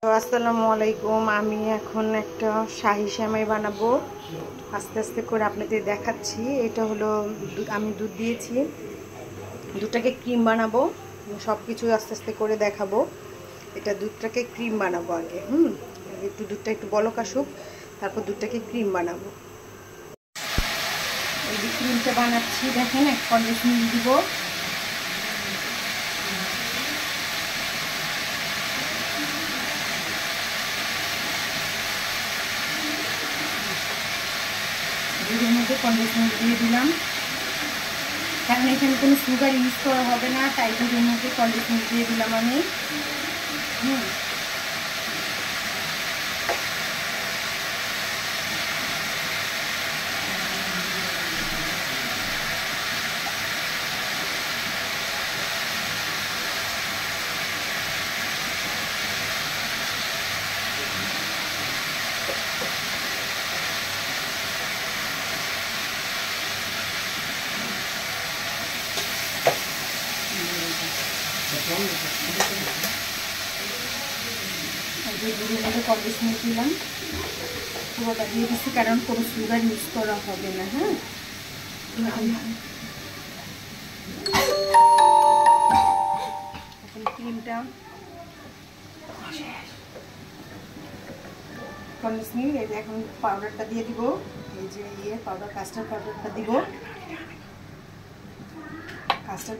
তো আসসালামু আলাইকুম। আমি এখন একটা শাহি সেমাই বানাবো, আস্তে আস্তে করে আপনাদের দেখাচ্ছি। এটা হলো আমি দুধ দিয়েছি, দুধটাকে ক্রিম বানাবো, সব কিছু আস্তে আস্তে করে দেখাবো। এটা দুধটাকে ক্রিম বানাবো আগে, একটু দুধটা একটু বলক আসুক, তারপর দুধটাকে ক্রিম বানাবো। এই যে ক্রিমটা বানাচ্ছি, দেখেন 1 মিনিট দিব। দুধের মধ্যে কন্ডিশনার দিয়ে দিলাম, কারণ এখানে কোনো সুগার ইউজ করা হবে না, তাই দুধের মধ্যে কন্ডিশনার দিয়ে দিলাম আমি। দুধের মধ্যে কন্ডিশনার দিলাম, পুরোটা দিয়ে দিচ্ছি, কারণ কোনো সুগার ইউজ করা হবে না। এখন ক্রিমটা কন্ডিশনার, এই যে এখন পাউডারটা দিয়ে দিব, এই যে পাউডার, কাস্টার্ড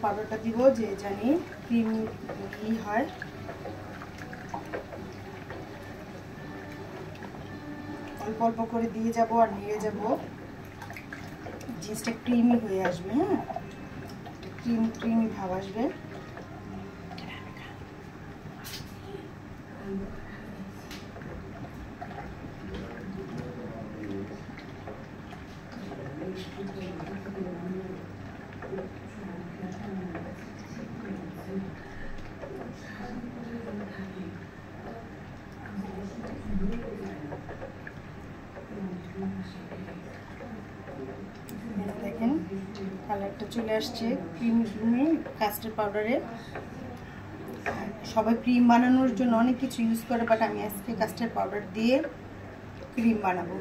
পাউডারটা দিব, যে জানি ক্রিম কি হয়। অল্প অল্প করে দিয়ে যাব আর নিয়ে যাব, জিনিসটা ক্রিমি হয়ে আসবে। ক্রিমি ভাব আসবে। দেখেন কালারটা চলে আসছে ক্রিমি কাস্টার্ড পাউডারে। সবাই ক্রিম বানানোর জন্য অনেক কিছু ইউজ করে, বাট আমি আজকে কাস্টার্ড পাউডার দিয়ে ক্রিম বানাবো।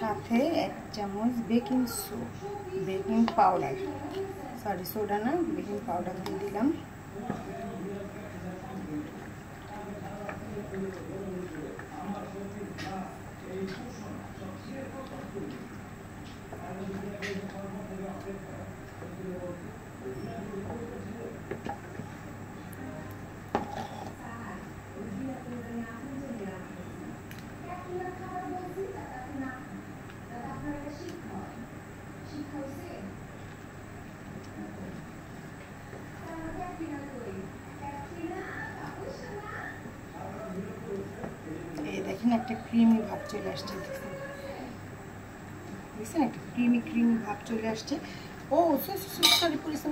সাথে 1 চামচ বেকিং পাউডার, সোডা না, বেকিং পাউডার দিয়ে দিলাম। দেখেন একটা ক্রিমি ভাব চলে আসছে, দেখছেন একটা ক্রিমি ভাব চলে আসছে। ও সরি, পুলিশ না।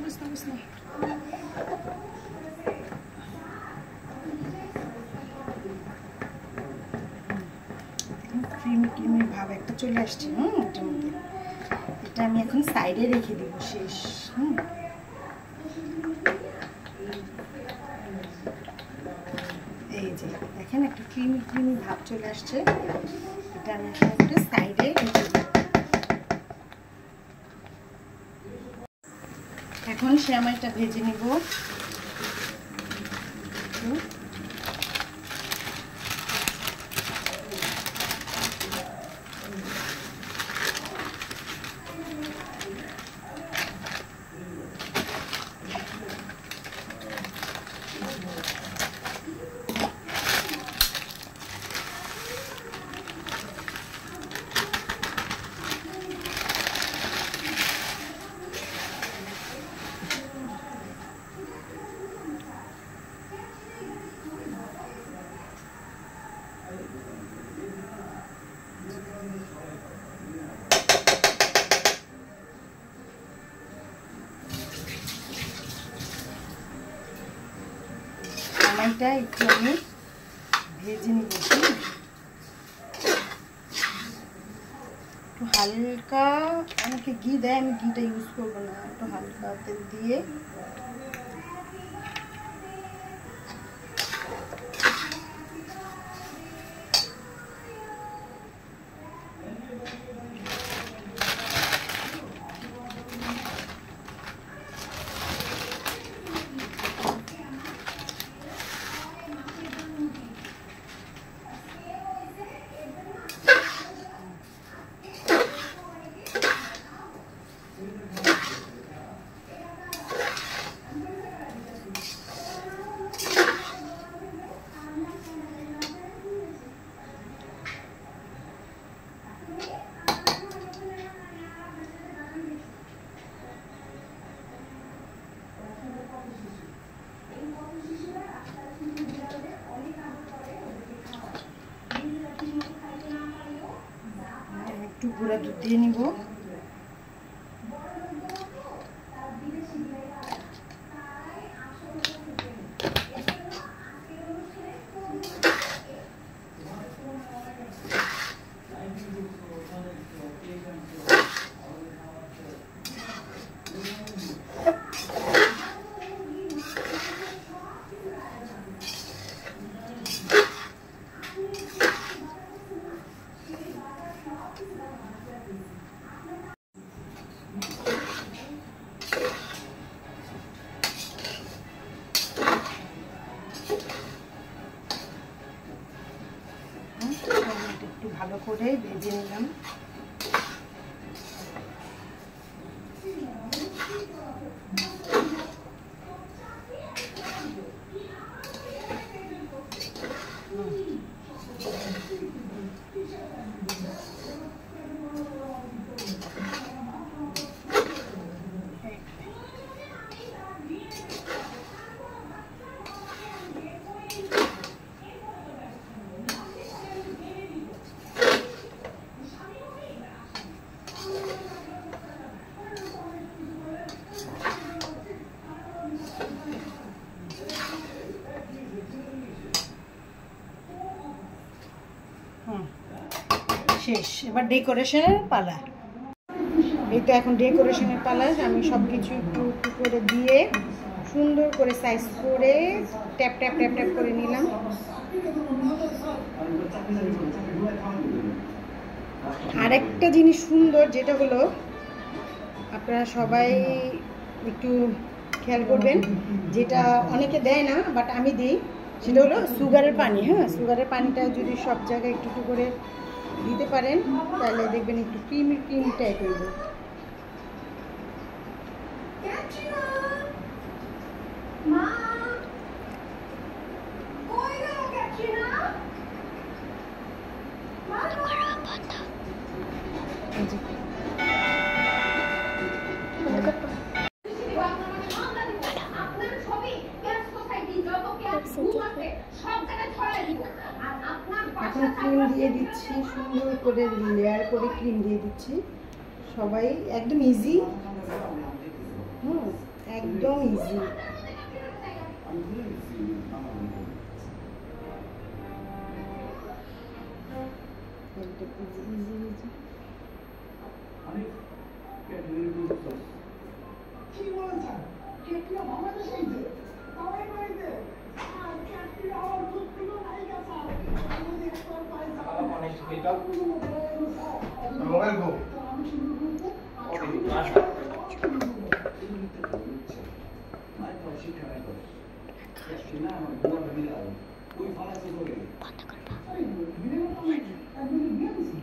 ক্রিমি ভাব একটা চলে আসছে। এটার মধ্যে এটা আমি এখন সাইডে রেখে দিব, শেষ। এই যে দেখেন একটা ক্রিমি ভাব চলে আসছে, এটা আমি এখন একটা সাইডে রেখে দিব। এখন সেমাইটা ভেজে নিব। ঘিটা একটু আমি ভেজে নিব, একটু হালকা। অনেকে ঘি দেয়, আমি ঘিটা ইউজ করবো না, একটু হালকা তেল দিয়ে একটু গুঁড়া দুধ দিয়ে নিব। একটু ভালো করে ভেজে নিলাম। শেষ, এবার ডেকোরেশনের পালা। এই তো এখন ডেকোরেশনের পালা। আমি সব কিছু একটু একটু করে দিয়ে সুন্দর করে সাইজ করে ট্যাপ ট্যাপ ট্যাপ ট্যাপ করে নিলাম। আরেকটা জিনিস সুন্দর, যেটা হলো আপনারা সবাই একটু খেয়াল করবেন, যেটা অনেকে দেয় না বাট আমি দিই, সেটা হলো সুগারের পানি। হ্যাঁ, সুগারের পানিটা যদি সব জায়গায় একটু একটু করে দিতে পারেন তাহলে দেখবেন একটু ক্রিম টাইপ হইব। এখন ক্রিম দিয়ে দিচ্ছি, সুন্দর করে লেয়ার করে ক্রিম দিয়ে দিচ্ছি। সবাই একদম ইজি, একদম ইজি।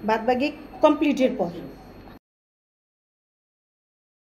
বাদ বাকি কমপ্লিটের পর